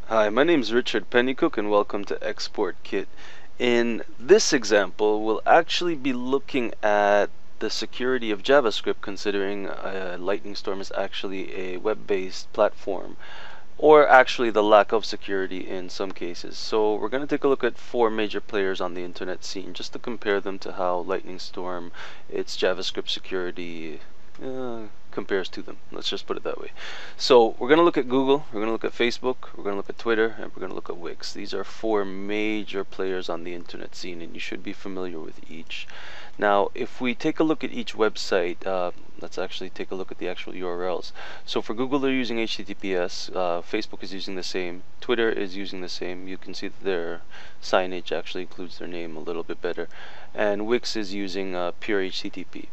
Hi, my name is Richard Pennycook and welcome to Export Kit. In this example, we'll actually be looking at the security of JavaScript, considering Lightning Storm is actually a web-based platform, or actually the lack of security in some cases. So we're going to take a look at 4 major players on the internet scene just to compare them to how Lightning Storm, its JavaScript security, compares to them. Let's just put it that way. So we're going to look at Google, we're going to look at Facebook, we're going to look at Twitter, and we're going to look at Wix. These are 4 major players on the internet scene, and you should be familiar with each. Now, if we take a look at each website, let's actually take a look at the actual URLs. So for Google, they're using HTTPS. Facebook is using the same. Twitter is using the same. You can see that their signage actually includes their name a little bit better. And Wix is using pure HTTP.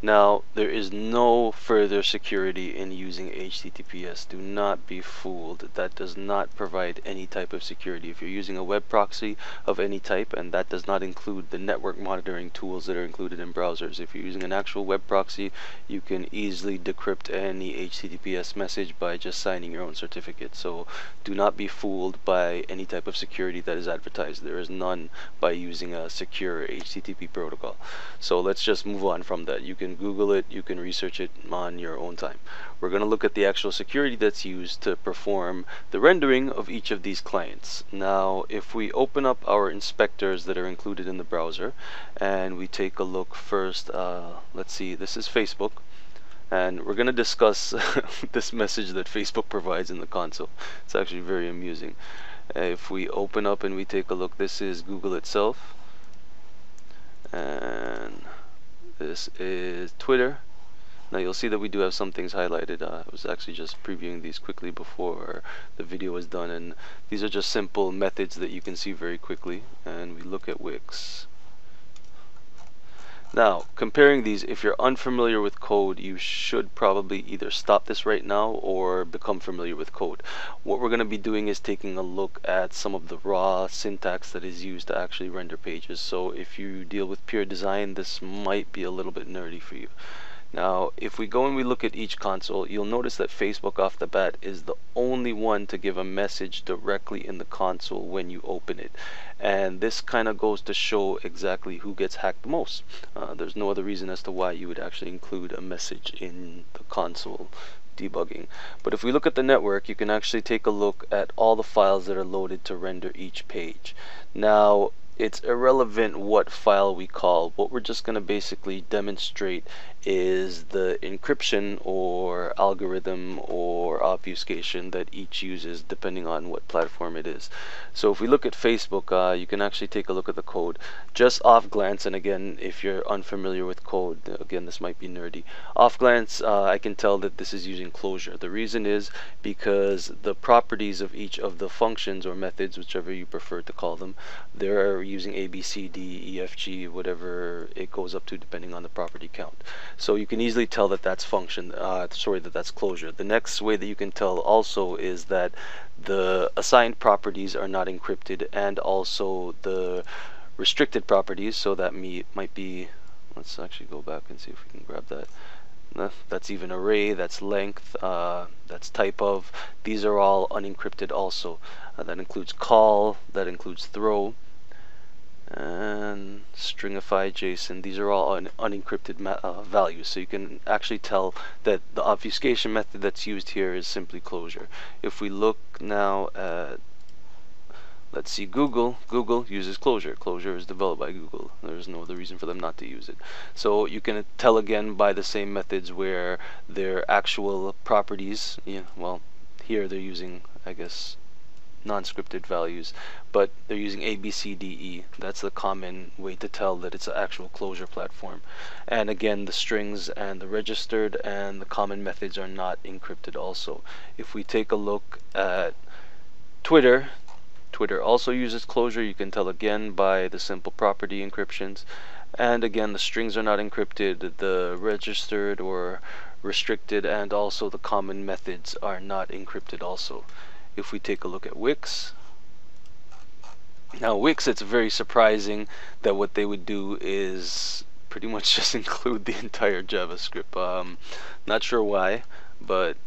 Now, there is no further security in using HTTPS. Do not be fooled. That does not provide any type of security. If you're using a web proxy of any type, and that does not include the network monitoring tools that are included in browsers. If you're using an actual web proxy, you can easily decrypt any HTTPS message by just signing your own certificate. So do not be fooled by any type of security that is advertised. There is none by using a secure HTTP protocol. So let's just move on from that. You can Google it, you can research it on your own time. We're going to look at the actual security that's used to perform the rendering of each of these clients. Now, if we open up our inspectors that are included in the browser, and we take a look first, let's see, this is Facebook, and we're going to discuss this message that Facebook provides in the console. It's actually very amusing. If we open up and we take a look, this is Google itself, and this is Twitter. Now you'll see that we do have some things highlighted. I was actually just previewing these quickly before the video was done, and these are just simple methods that you can see very quickly. And we look at Wix. Now, comparing these, if you're unfamiliar with code, you should probably either stop this right now or become familiar with code. What we're going to be doing is taking a look at some of the raw syntax that is used to actually render pages. So if you deal with pure design, this might be a little bit nerdy for you. Now, if we go and we look at each console, you'll notice that Facebook off the bat is the only one to give a message directly in the console when you open it. And this kind of goes to show exactly who gets hacked the most. There's no other reason as to why you would actually include a message in the console debugging. But if we look at the network, you can actually take a look at all the files that are loaded to render each page. Now, it's irrelevant what file we call. What we're just going to basically demonstrate is the encryption or algorithm or obfuscation that each uses depending on what platform it is. So if we look at Facebook, you can actually take a look at the code. Just off glance, and again, if you're unfamiliar with code, again, this might be nerdy. Off glance, I can tell that this is using closure. The reason is because the properties of each of the functions or methods, whichever you prefer to call them, they're using A, B, C, D, E, F, G, whatever it goes up to depending on the property count. So you can easily tell that that's function, that's closure. The next way that you can tell also is that the assigned properties are not encrypted, and also the restricted properties, so that might be, let's actually go back and see if we can grab that. That's even array, that's length, that's type of. These are all unencrypted also. That includes call, that includes throw, and stringify JSON. These are all unencrypted values, so you can actually tell that the obfuscation method that's used here is simply closure. If we look now at, let's see, Google uses closure. Closure is developed by Google. There's no other reason for them not to use it. So you can tell again by the same methods where their actual properties, well, here they're using, I guess, non-scripted values, but they're using A, B, C, D, E. That's the common way to tell that it's an actual closure platform. And again, the strings and the registered and the common methods are not encrypted also. If we take a look at Twitter also uses closure. You can tell again by the simple property encryptions. And again, the strings are not encrypted, the registered or restricted, and also the common methods are not encrypted also. If we take a look at Wix, now Wix, it's very surprising that what they would do is pretty much just include the entire JavaScript. Not sure why, but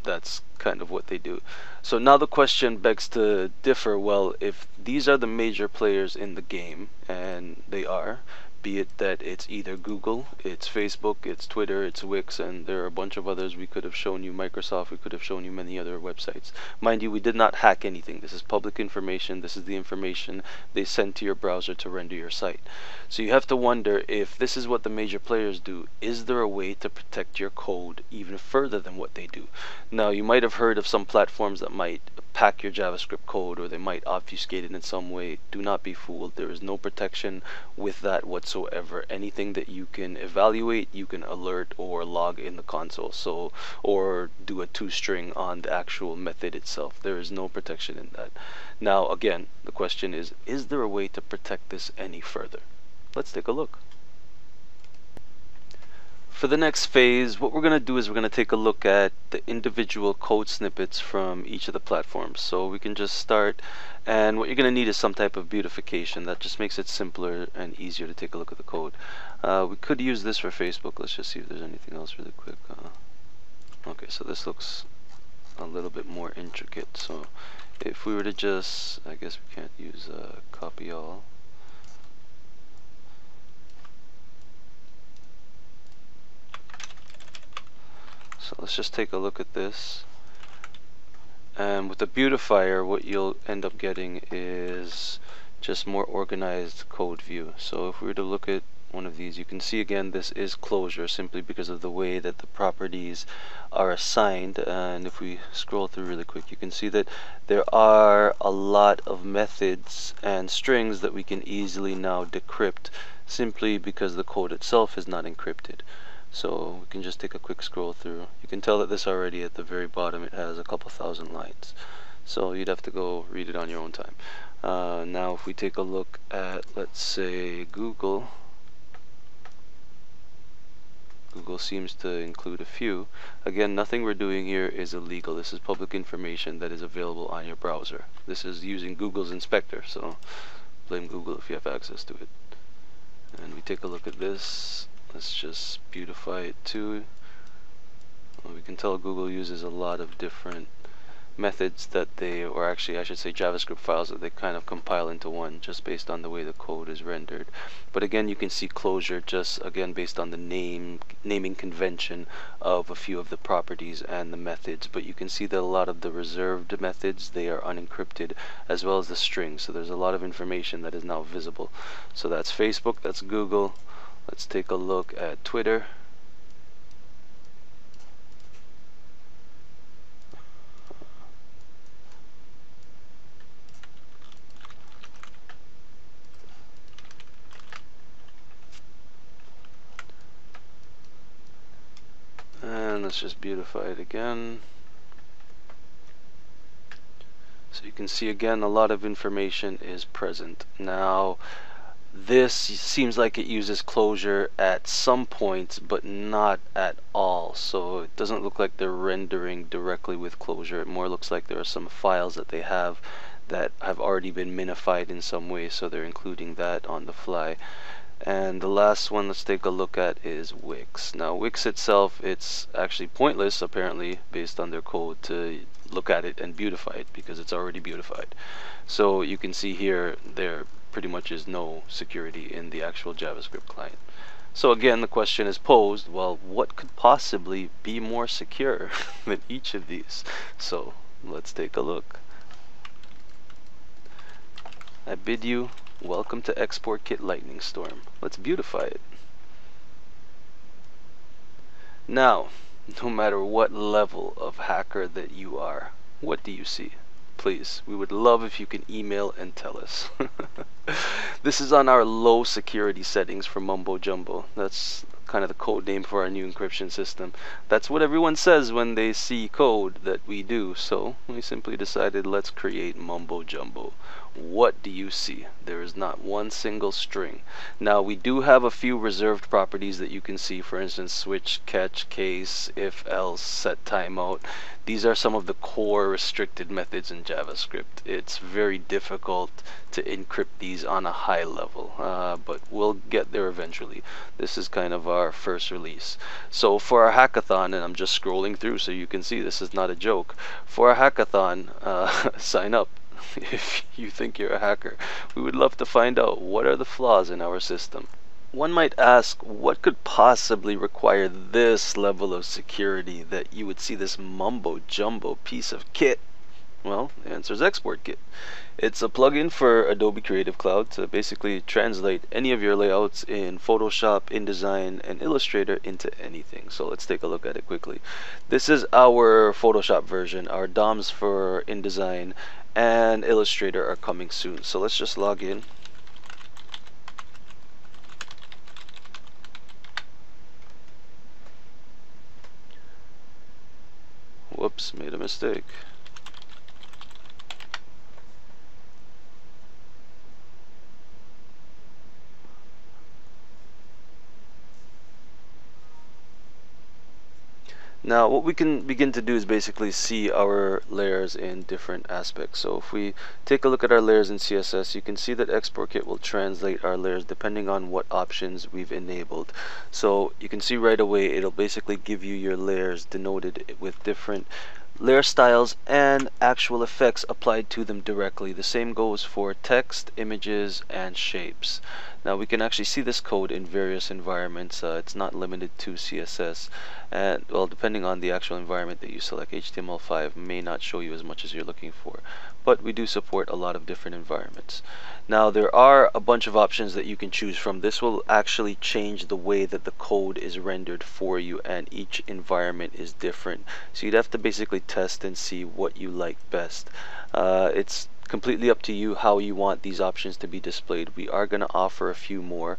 that's kind of what they do. So now the question begs to differ. Well, if these are the major players in the game, and they are, be it that it's either Google, it's Facebook, it's Twitter, it's Wix, and there are a bunch of others. We could have shown you Microsoft, we could have shown you many other websites. Mind you, we did not hack anything. This is public information. This is the information they send to your browser to render your site. So you have to wonder, if this is what the major players do, is there a way to protect your code even further than what they do? Now, you might have heard of some platforms that might pack your JavaScript code, or they might obfuscate it in some way. Do not be fooled. There is no protection with that whatsoever. Anything that you can evaluate, you can alert or log in the console, so, or do a toString on the actual method itself. There is no protection in that. Now again, the question is there a way to protect this any further? Let's take a look. For the next phase, what we're going to do is we're going to take a look at the individual code snippets from each of the platforms. So we can just start, and what you're going to need is some type of beautification that just makes it simpler and easier to take a look at the code. We could use this for Facebook. Let's just see if there's anything else really quick. Okay, so this looks a little bit more intricate. So if we were to just, I guess we can't use copy all. So let's just take a look at this. And with the beautifier, what you'll end up getting is just more organized code view. So if we were to look at one of these, you can see again this is closure simply because of the way that the properties are assigned. And if we scroll through really quick, you can see that there are a lot of methods and strings that we can easily now decrypt simply because the code itself is not encrypted. So we can just take a quick scroll through. You can tell that this already at the very bottom, it has a couple thousand lines. So you'd have to go read it on your own time. Now if we take a look at, let's say, Google. Google seems to include a few. Again, nothing we're doing here is illegal. This is public information that is available on your browser. This is using Google's inspector, so blame Google if you have access to it. And we take a look at this. Let's just beautify it too. Well, we can tell Google uses a lot of different methods that they, or actually I should say JavaScript files that they kind of compile into one just based on the way the code is rendered. But again, you can see closure just again based on the naming convention of a few of the properties and the methods. But you can see that a lot of the reserved methods, they are unencrypted, as well as the strings. So there's a lot of information that is now visible. So that's Facebook, that's Google. Let's take a look at Twitter. And let's just beautify it again. So you can see again a lot of information is present. Now this seems like it uses closure at some points, but not at all. So it doesn't look like they're rendering directly with closure. It more looks like there are some files that they have that have already been minified in some way, so they're including that on the fly. And the last one let's take a look at is Wix. Now Wix itself, it's actually pointless apparently based on their code to look at it and beautify it because it's already beautified. So you can see here there pretty much is no security in the actual JavaScript client. So again, the question is posed, well, what could possibly be more secure than each of these? So let's take a look. I bid you welcome to Export Kit Lightning Storm. Let's beautify it. Now, no matter what level of hacker that you are, what do you see? Please, we would love if you can email and tell us. This is on our low security settings for Mumbo Jumbo. That's kind of the code name for our new encryption system. That's what everyone says when they see code that we do. So we simply decided, let's create Mumbo Jumbo. What do you see? There is not one single string. Now we do have a few reserved properties that you can see. For instance, switch, catch, case, if, else, set timeout. These are some of the core restricted methods in JavaScript. It's very difficult to encrypt these on a high level, but we'll get there eventually. This is kind of our our first release. So for our hackathon, and I'm just scrolling through so you can see this is not a joke, for our hackathon, sign up if you think you're a hacker. We would love to find out what are the flaws in our system. One might ask, what could possibly require this level of security that you would see this mumbo jumbo piece of kit? Well, the answer is Export Kit. It's a plugin for Adobe Creative Cloud to basically translate any of your layouts in Photoshop, InDesign, and Illustrator into anything. So let's take a look at it quickly. This is our Photoshop version. Our DOMs for InDesign and Illustrator are coming soon. So let's just log in. Whoops, made a mistake. Now what we can begin to do is basically see our layers in different aspects. So if we take a look at our layers in CSS, you can see that Export Kit will translate our layers depending on what options we've enabled. So you can see right away it'll basically give you your layers denoted with different layer styles and actual effects applied to them directly. The same goes for text, images, and shapes. Now we can actually see this code in various environments. It's not limited to CSS, and well, depending on the actual environment that you select, HTML5 may not show you as much as you're looking for, but we do support a lot of different environments. Now there are a bunch of options that you can choose from. This will actually change the way that the code is rendered for you, and each environment is different, so you'd have to basically test and see what you like best. It's completely up to you how you want these options to be displayed. We are going to offer a few more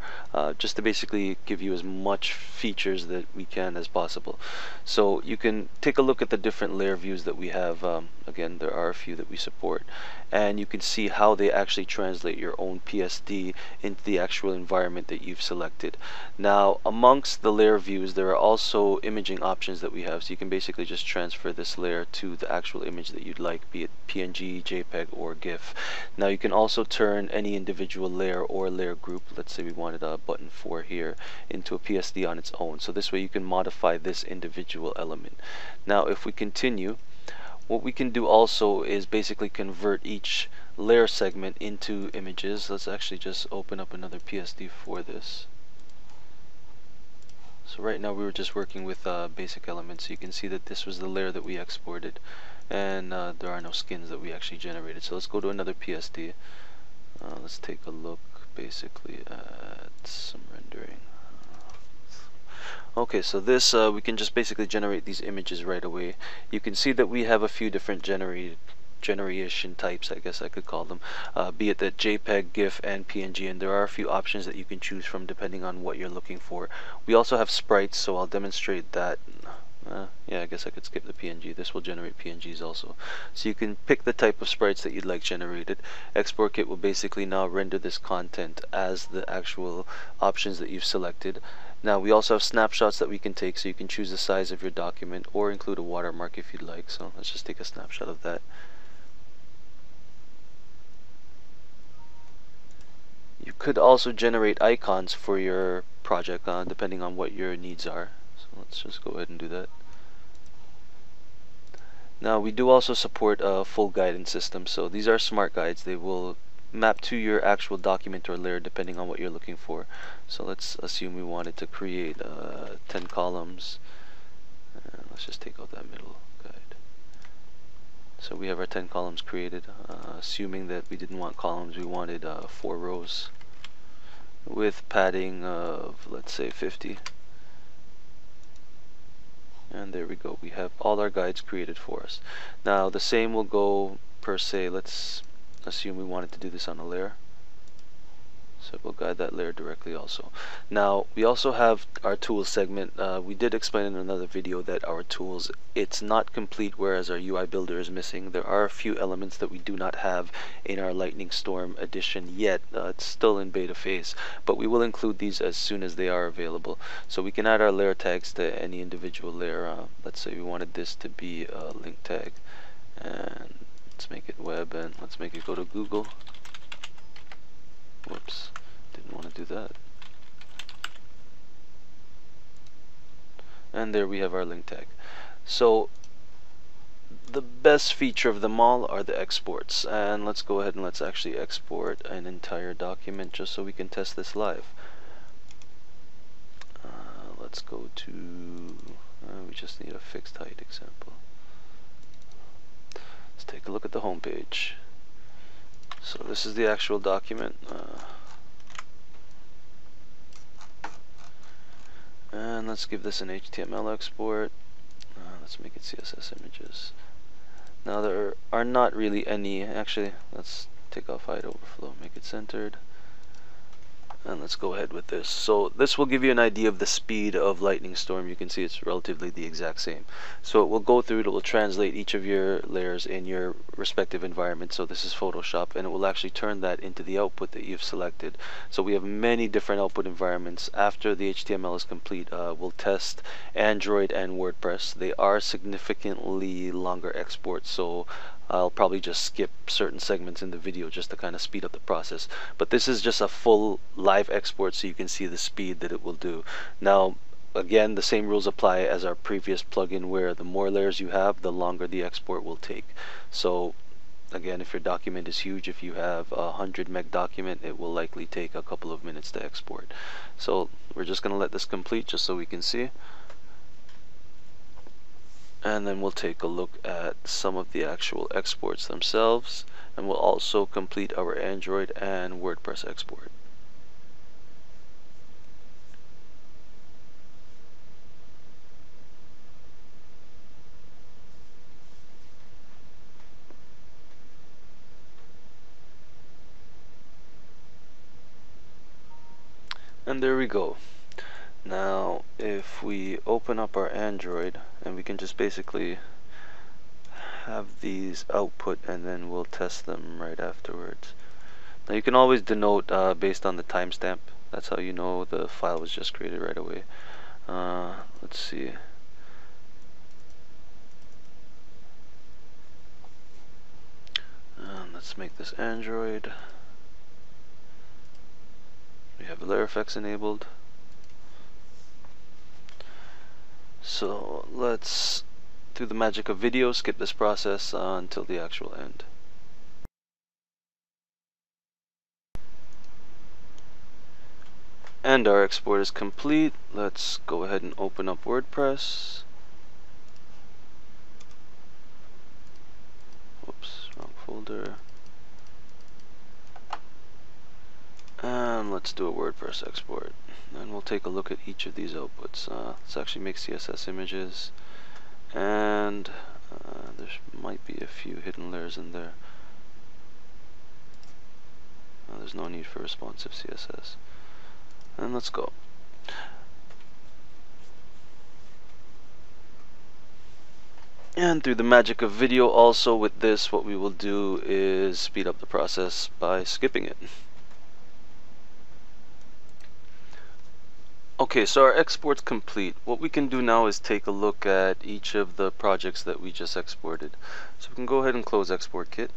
just to basically give you as much features that we can as possible. So you can take a look at the different layer views that we have. Again, there are a few that we support, and you can see how they actually translate your own PSD into the actual environment that you've selected. Now amongst the layer views, there are also imaging options that we have, so you can basically just transfer this layer to the actual image that you'd like, be it PNG, JPEG, or GIF. Now you can also turn any individual layer or layer group, let's say we wanted a button 4 here, into a PSD on its own. So this way you can modify this individual element. Now if we continue, what we can do also is basically convert each layer segment into images. Let's actually just open up another PSD for this. So right now we were just working with basic elements. So you can see that this was the layer that we exported, and there are no skins that we actually generated. So let's go to another PSD. Let's take a look basically at some rendering. Okay, so this we can just basically generate these images right away. You can see that we have a few different generation types, I guess I could call them, be it the JPEG, GIF, and PNG, and there are a few options that you can choose from depending on what you're looking for. We also have sprites, so I'll demonstrate that. Yeah, I guess I could skip the PNG. This will generate PNGs also. So you can pick the type of sprites that you'd like generated. Export Kit will basically now render this content as the actual options that you've selected. Now we also have snapshots that we can take, so you can choose the size of your document or include a watermark if you'd like. So let's just take a snapshot of that. You could also generate icons for your project depending on what your needs are. So let's just go ahead and do that. Now we do also support a full guidance system. So these are smart guides. They will map to your actual document or layer depending on what you're looking for. So let's assume we wanted to create 10 columns. Let's just take out that middle guide. So we have our 10 columns created. Assuming that we didn't want columns, we wanted 4 rows with padding of, let's say, 50. And there we go. We have all our guides created for us. Now the same will go per se. Let's assume we wanted to do this on a layer. So we'll guide that layer directly also. Now we also have our tools segment. We did explain in another video that our tools, it's not complete, whereas our UI builder is missing. There are a few elements that we do not have in our Lightning Storm edition yet. It's still in beta phase, but we will include these as soon as they are available. So we can add our layer tags to any individual layer. Let's say we wanted this to be a link tag, and let's make it web, and let's make it go to Google. Whoops, didn't want to do that. And there we have our link tag. So the best feature of them all are the exports, and let's go ahead and let's actually export an entire document just so we can test this live. Let's go to we just need a fixed height example. Let's take a look at the home page. So this is the actual document, and let's give this an HTML export. Let's make it CSS images. Now there are not really any, actually let's take off height overflow, make it centered, and let's go ahead with this. So this will give you an idea of the speed of Lightning Storm. You can see it's relatively the exact same. So it will go through, it will translate each of your layers in your respective environment. So this is Photoshop, and it will actually turn that into the output that you've selected. So we have many different output environments. After the HTML is complete, we'll test Android and WordPress. They are significantly longer exports, so I'll probably just skip certain segments in the video just to kind of speed up the process. But this is just a full live export so you can see the speed that it will do. Now, again, the same rules apply as our previous plugin, where the more layers you have, the longer the export will take. So again, if your document is huge, if you have a 100 meg document, it will likely take a couple of minutes to export. So we're just going to let this complete just so we can see. And then we'll take a look at some of the actual exports themselves, and we'll also complete our Android and WordPress export. And there we go. Now if we open up our Android, and we can just basically have these output, and then we'll test them right afterwards. Now you can always denote based on the timestamp. That's how you know the file was just created right away. Let's see. Let's make this Android. We have layer effects enabled. So let's, through the magic of video, skip this process until the actual end. And our export is complete. Let's go ahead and open up WordPress. Oops, wrong folder. And let's do a WordPress export. And we'll take a look at each of these outputs. Let's actually make CSS images. And there might be a few hidden layers in there. There's no need for responsive CSS. And let's go. And through the magic of video, also with this, what we will do is speed up the process by skipping it. Okay, so our export's complete. What we can do now is take a look at each of the projects that we just exported. So we can go ahead and close Export Kit.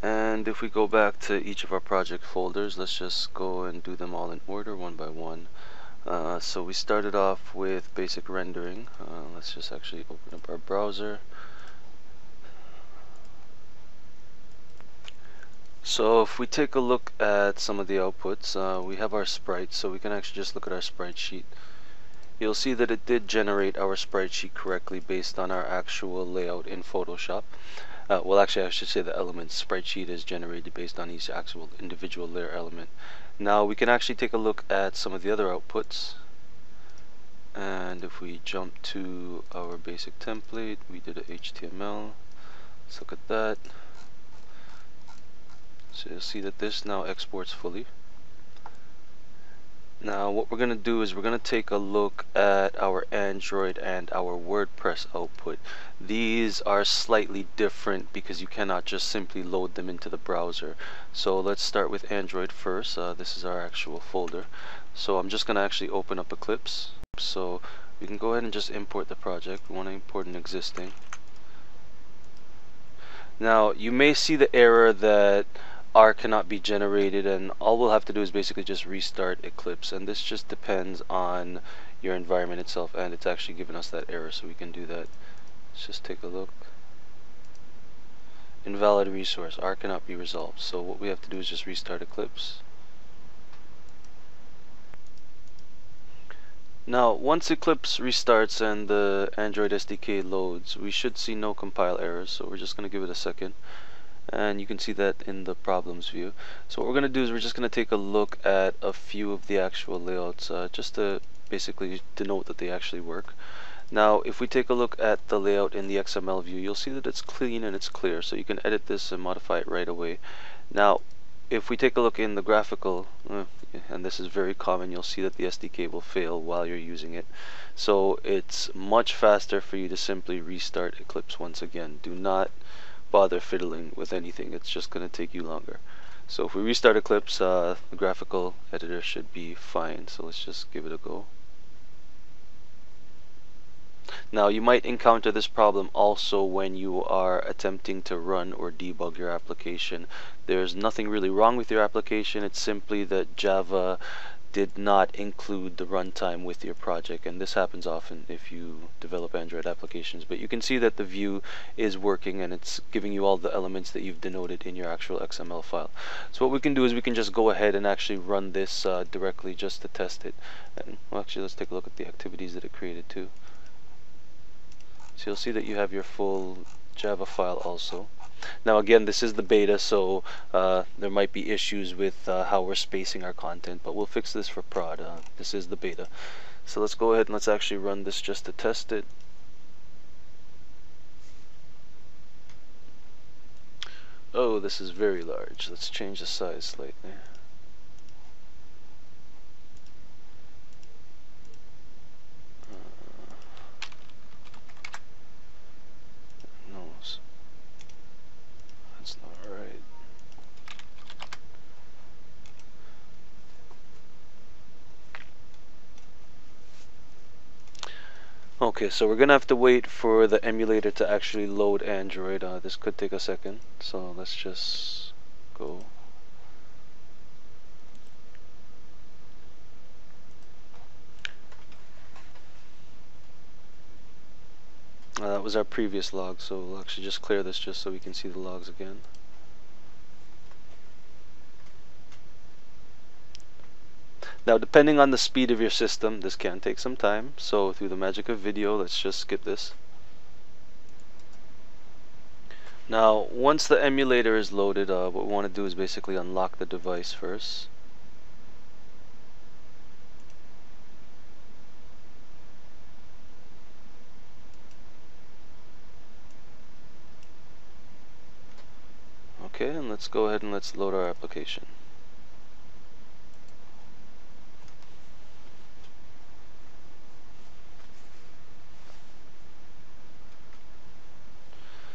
And if we go back to each of our project folders, let's just go and do them all in order, one by one. So we started off with basic rendering. Let's just actually open up our browser. So if we take a look at some of the outputs, we have our sprites, so we can actually just look at our sprite sheet. You'll see that it did generate our sprite sheet correctly based on our actual layout in Photoshop. Well, actually I should say the elements sprite sheet is generated based on each actual individual layer element. Now we can actually take a look at some of the other outputs, and if we jump to our basic template, we did a HTML. Let's look at that. So you'll see that this now exports fully. Now what we're going to do is we're going to take a look at our Android and our WordPress output. These are slightly different because you cannot just simply load them into the browser. So let's start with Android first. This is our actual folder. So I'm just going to actually open up Eclipse. So we can go ahead and just import the project. We want to import an existing. Now you may see the error that R cannot be generated, and all we'll have to do is basically just restart Eclipse, and this just depends on your environment itself, and it's actually given us that error, so we can do that. Let's just take a look. Invalid resource, R cannot be resolved. So what we have to do is just restart Eclipse. Now once Eclipse restarts and the Android SDK loads, we should see no compile errors, so we're just going to give it a second. And you can see that in the problems view. So what we're going to do is we're just going to take a look at a few of the actual layouts, just to basically denote that they actually work. Now if we take a look at the layout in the XML view, you'll see that it's clean and it's clear, so you can edit this and modify it right away. Now if we take a look in the graphical, and this is very common, you'll see that the SDK will fail while you're using it. So it's much faster for you to simply restart Eclipse once again. Do not bother fiddling with anything, it's just going to take you longer. So if we restart Eclipse, the graphical editor should be fine, so let's just give it a go. Now you might encounter this problem also when you are attempting to run or debug your application. There's nothing really wrong with your application, it's simply that Java did not include the runtime with your project, and this happens often if you develop Android applications. But you can see that the view is working and it's giving you all the elements that you've denoted in your actual XML file. So what we can do is we can just go ahead and actually run this directly just to test it. And well, actually let's take a look at the activities that it created too. So you'll see that you have your full Java file also. Now again, this is the beta, so there might be issues with how we're spacing our content, but we'll fix this for prod. This is the beta. So let's go ahead and let's actually run this just to test it. Oh, this is very large. Let's change the size slightly. That's not right. Okay, so we're gonna have to wait for the emulator to actually load Android. This could take a second, so let's just go. That was our previous log, so we'll actually just clear this just so we can see the logs again. Now depending on the speed of your system, this can take some time, so through the magic of video, let's just skip this. Now once the emulator is loaded, what we want to do is basically unlock the device first. Okay, and let's go ahead and let's load our application.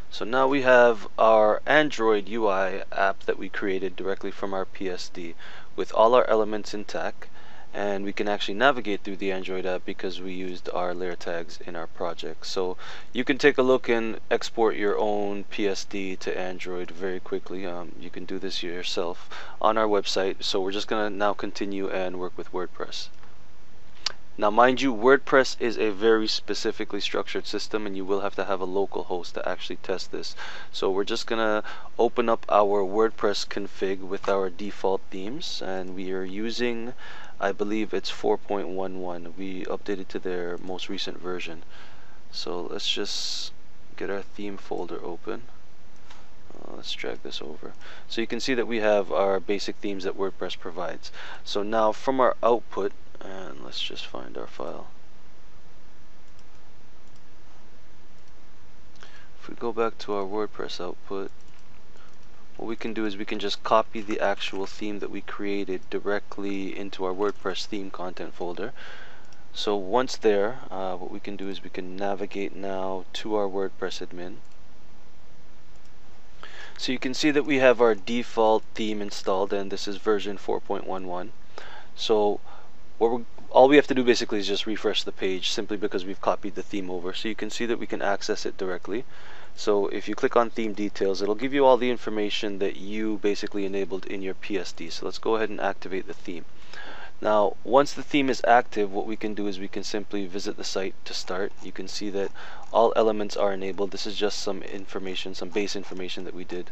So now we have our Android UI app that we created directly from our PSD with all our elements intact, and we can actually navigate through the Android app because we used our layer tags in our project. So you can take a look and export your own PSD to Android very quickly. You can do this yourself on our website. So we're just going to now continue and work with WordPress. Now mind you, WordPress is a very specifically structured system and you will have to have a local host to actually test this. So we're just gonna open up our WordPress config with our default themes, and we are using, I believe it's 4.11. We updated to their most recent version. So let's just get our theme folder open. Let's drag this over. So you can see that we have our basic themes that WordPress provides. So now from our output, and let's just find our file. If we go back to our WordPress output, what we can do is we can just copy the actual theme that we created directly into our WordPress theme content folder. So once there, what we can do is we can navigate now to our WordPress admin. So you can see that we have our default theme installed, and this is version 4.11. So all we have to do basically is just refresh the page, simply because we've copied the theme over. So you can see that we can access it directly. So if you click on theme details, it'll give you all the information that you basically enabled in your PSD. So let's go ahead and activate the theme. Now, once the theme is active, what we can do is we can simply visit the site to start. You can see that all elements are enabled. This is just some information, some base information that we did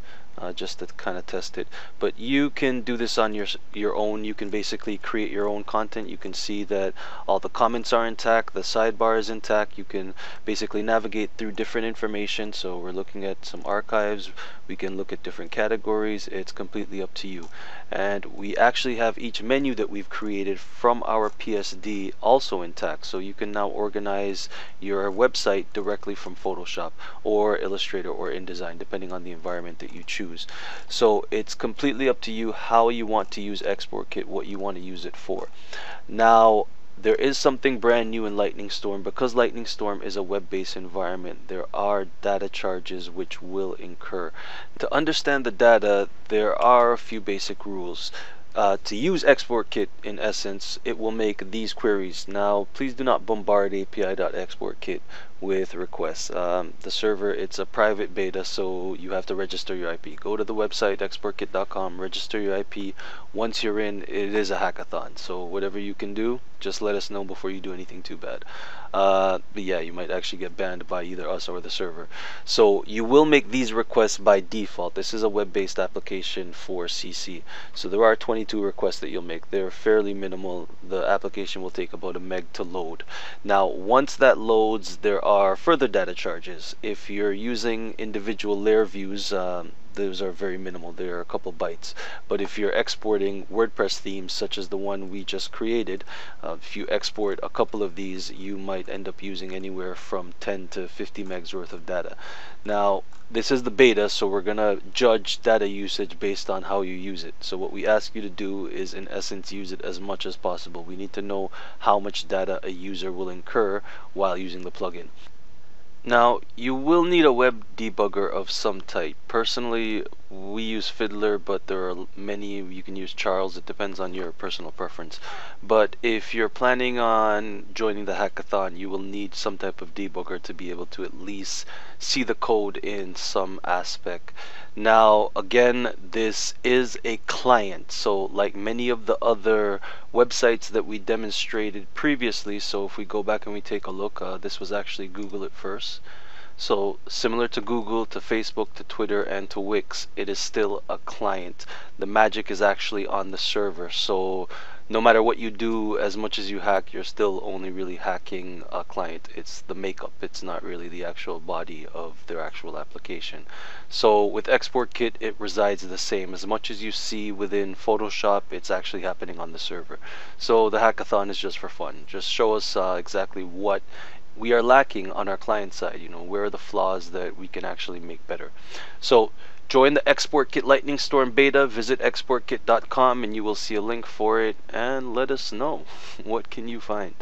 just to kind of test it. But you can do this on your own. You can basically create your own content. You can see that all the comments are intact, the sidebar is intact. You can basically navigate through different information. So we're looking at some archives. We can look at different categories. It's completely up to you. And we actually have each menu that we've created from our PSD also intact, so you can now organize your website directly from Photoshop or Illustrator or InDesign, depending on the environment that you choose. So it's completely up to you how you want to use ExportKit, what you want to use it for. Now, there is something brand new in Lightning Storm. Because Lightning Storm is a web-based environment, there are data charges which will incur. To understand the data, there are a few basic rules. To use ExportKit, in essence, it will make these queries. Now, please do not bombard api.exportkit with requests. The server, it's a private beta, so you have to register your IP. Go to the website exportkit.com, register your IP. Once you're in, it is a hackathon, so whatever you can do, just let us know before you do anything too bad. But yeah, you might actually get banned by either us or the server. So you will make these requests by default. This is a web-based application for CC. So there are 22 requests that you'll make. They're fairly minimal. The application will take about a meg to load. Now, once that loads, there are further data charges. If you're using individual layer views, those are very minimal. They're a couple bytes. But if you're exporting WordPress themes such as the one we just created, if you export a couple of these, you might end up using anywhere from 10 to 50 megs worth of data. Now, this is the beta, so we're gonna judge data usage based on how you use it. So what we ask you to do is, in essence, use it as much as possible. We need to know how much data a user will incur while using the plugin. Now, you will need a web debugger of some type. Personally, we use Fiddler, but there are many. You can use Charles. It depends on your personal preference. But if you're planning on joining the hackathon, you will need some type of debugger to be able to at least see the code in some aspect. Now, again, this is a client, so like many of the other websites that we demonstrated previously, so if we go back and we take a look, this was actually Google at first. So similar to Google, to Facebook, to Twitter, and to Wix, it is still a client. The magic is actually on the server. So no matter what you do, as much as you hack, you're still only really hacking a client. It's the makeup. It's not really the actual body of their actual application. So with ExportKit, it resides the same. As much as you see within Photoshop, it's actually happening on the server. So the hackathon is just for fun. Just show us exactly what we are lacking on our client side. You know, where are the flaws that we can actually make better. So join the ExportKit Lightning Storm beta. Visit exportkit.com and you will see a link for it, and let us know what can you find.